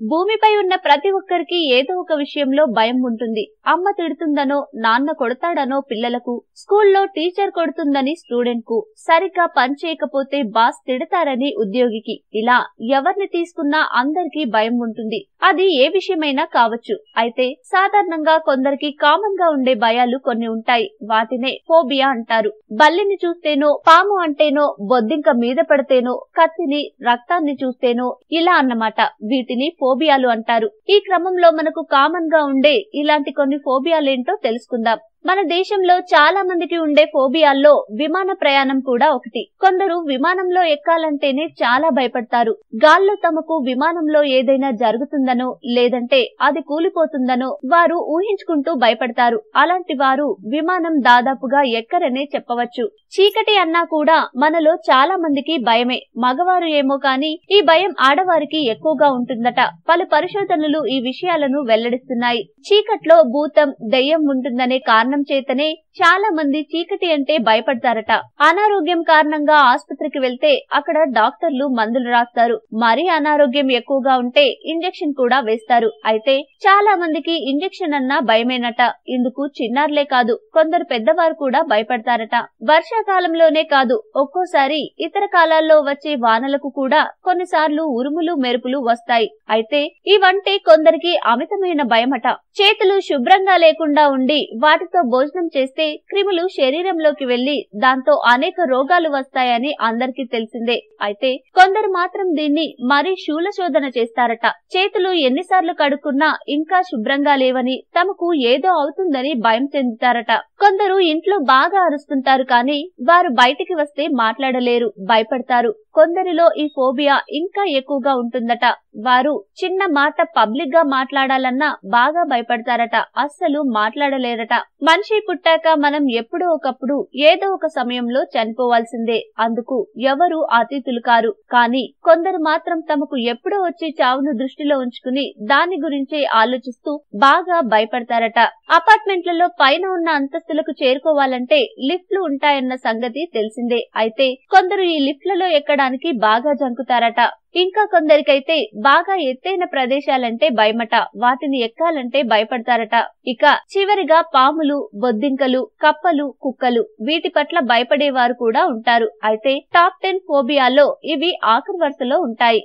భూమిపై ఉన్న ప్రతి ఒక్కరికి ఏదో ఒక విషయంలో భయం ఉంటుంది. అమ్మ తిడుతుందనో, నాన్న కొడతాడనో పిల్లలకు, స్కూల్లో టీచర్ కొడుతుందని స్టూడెంట్ కు, సరిగ్గా పని చేయకపోతే బాస్ తిడతారని ఉద్యోగికి, ఇలా ఎవరిని తీసుకున్నా అందరికీ భయం ఉంటుంది. అది ఏ విషయమైనా కావచ్చు. అయితే సాధారణంగా కొందరికి కామన్ గా ఉండే భయాలు కొన్ని ఉంటాయి. వాటినే ఫోబియా అంటారు. బల్లిని చూస్తేనో, పాము అంటేనో, బొద్దింక మీద పడితేనో, కత్తిని, రక్తాన్ని చూస్తేనో, ఇలా అన్నమాట. వీటిని ఫోబియాలు అంటారు. ఈ క్రమంలో మనకు కామన్ గా ఉండే ఇలాంటి కొన్ని ఫోబియాలేంటో తెలుసుకుందాం. మన దేశంలో చాలా మందికి ఉండే ఫోబియాల్లో విమాన ప్రయాణం కూడా ఒకటి. కొందరు విమానంలో ఎక్కాలంటేనే చాలా భయపడతారు. గాల్లో తమకు విమానంలో ఏదైనా జరుగుతుందనో, లేదంటే అది కూలిపోతుందనో వారు ఊహించుకుంటూ భయపడతారు. అలాంటి వారు విమానం దాదాపుగా ఎక్కరనే చెప్పవచ్చు. చీకటి అన్నా కూడా మనలో చాలా మందికి భయమే. మగవారు ఏమో కానీ ఈ భయం ఆడవారికి ఎక్కువగా ఉంటుందట. పలు పరిశోధనలు ఈ విషయాలను వెల్లడిస్తున్నాయి. చీకట్లో భూతం, దెయ్యం ఉంటుందనే కారణం చేతనే చాలా మంది చీకటి అంటే భయపడతారట. అనారోగ్యం కారణంగా ఆసుపత్రికి వెళ్తే అక్కడ డాక్టర్లు మందులు రాస్తారు. మరీ అనారోగ్యం ఎక్కువగా ఉంటే ఇంజెక్షన్ కూడా వేస్తారు. అయితే చాలా మందికి ఇంజెక్షన్ అన్నా భయమేనట. ఇందుకు చిన్నారులే కాదు, కొందరు పెద్దవారు కూడా భయపడతారట. వర్షాకాలంలోనే కాదు, ఒక్కోసారి ఇతర కాలాల్లో వచ్చే వానలకు కూడా కొన్నిసార్లు ఉరుములు, మెరుపులు వస్తాయి. అయితే ఇవంటే కొందరికి అమితమైన భయమట. చేతులు శుభ్రంగా లేకుండా ఉండి వాటితో భోజనం చేస్తే క్రిములు శరీరంలోకి వెళ్లి దాంతో అనేక రోగాలు వస్తాయని అందరికీ తెలిసిందే. అయితే కొందరు మాత్రం దీన్ని మరీ శూలశోధన చేస్తారట. చేతులు ఎన్నిసార్లు కడుక్కున్నా ఇంకా శుభ్రంగా లేవని, తమకు ఏదో అవుతుందని భయం చెందుతారట. కొందరు ఇంట్లో బాగా అరుస్తుంటారు కానీ వారు బయటికి వస్తే మాట్లాడలేరు, భయపడతారు. కొందరిలో ఈ ఫోబియా ఇంకా ఎక్కువగా ఉంటుందట. వారు చిన్న మాట పబ్లిక్ గా మాట్లాడాలన్నా బాగా భయపడతారట. అస్సలు మాట్లాడలేరట. మనిషి పుట్టాక మనం ఎప్పుడో ఒకప్పుడు ఏదో ఒక సమయంలో చనిపోవాల్సిందే. అందుకు ఎవరు అతీతులు కారు. కానీ కొందరు మాత్రం తమకు ఎప్పుడో వచ్చే చావును దృష్టిలో ఉంచుకుని దాని గురించే ఆలోచిస్తూ బాగా భయపడతారట. అపార్ట్మెంట్లలో పైన ఉన్న అంతస్తులకు చేరుకోవాలంటే లిఫ్ట్లు ఉంటాయన్న సంగతి తెలిసిందే. అయితే కొందరు ఈ లిఫ్ట్లలో ఎక్కడానికి బాగా జంకుతారట. ఇంకా కొందరికైతే బాగా ఎత్తైన ప్రదేశాలంటే భయమట. వాటిని ఎక్కాలంటే భయపడతారట. ఇక చివరిగా పాములు, బొద్దింకలు, కప్పలు, కుక్కలు, వీటి పట్ల భయపడేవారు కూడా ఉంటారు. అయితే టాప్ 10 ఫోబియాలో ఇవి ఆఖరి వరుసలో ఉంటాయి.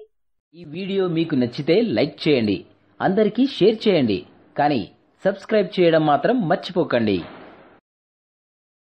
ఈ వీడియో మీకు నచ్చితే లైక్ చేయండి, అందరికీ షేర్ చేయండి, కానీ సబ్స్క్రైబ్ చేయడం మాత్రం మర్చిపోకండి.